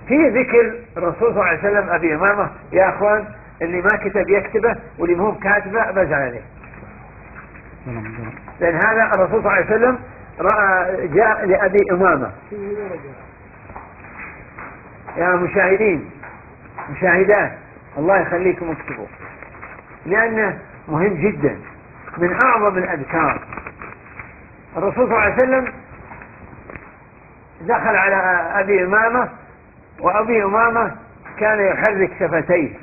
في ذكر الرسول صلى الله عليه وسلم أبي أمامة. يا أخوان اللي ما كتب يكتبه واللي مو كاتبه بزعل عليه، لأن هذا الرسول صلى الله عليه وسلم جاء لأبي أمامة. يا مشاهدين مشاهدات الله يخليكم اكتبوا، لأنه مهم جدا، من أعظم الأذكار. الرسول صلى الله عليه وسلم دخل على أبي أمامة، وأبي أمامة كان يحرك شفتيه،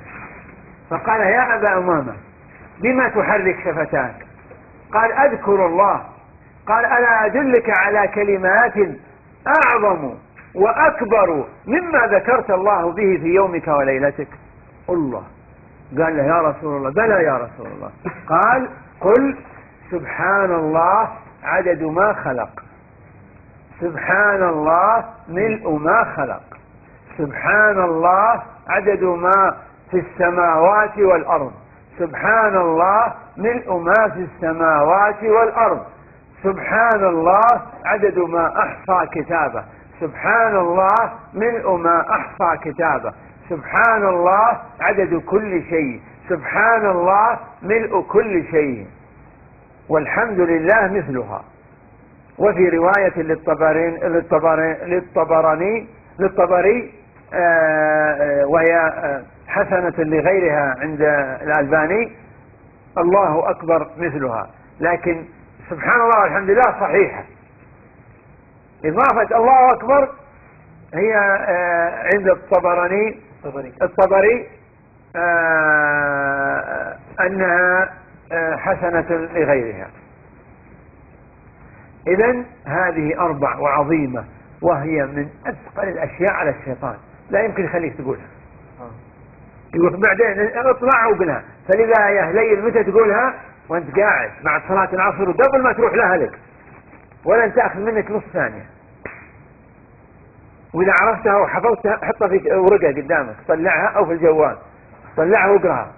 فقال يا أبا أمامة بما تحرك شفتاك؟ قال أذكر الله. قال ألا أدلك على كلمات أعظم وأكبر مما ذكرت الله به في يومك وليلتك؟ الله. قال له يا رسول الله بلى يا رسول الله. قال قل سبحان الله عدد ما خلق، سبحان الله ملء ما خلق، سبحان الله عدد ما في السماوات والأرض، سبحان الله ملء ما في السماوات والأرض، سبحان الله عدد ما أحصى كتابه، سبحان الله ملء ما أحصى كتابه، سبحان الله عدد كل شيء، سبحان الله ملء كل شيء، والحمد لله مثلها. وفي رواية للطبري وهي حسنة لغيرها عند الألباني الله أكبر مثلها، لكن سبحان الله والحمد لله صحيحة. إضافة الله أكبر هي عند الطبري أنها حسنة لغيرها. إذن هذه أربع وعظيمة، وهي من أثقل الأشياء على الشيطان، لا يمكن يخليك تقولها. يقول بعدين اطلع وقلها، فلذا يا هليل متى تقولها؟ وانت قاعد بعد صلاة العصر وقبل ما تروح لأهلك، ولا تأخذ منك نص ثانية. وإذا عرفتها وحفظتها حطها في ورقة قدامك، طلعها أو في الجوال طلعها واقرأها.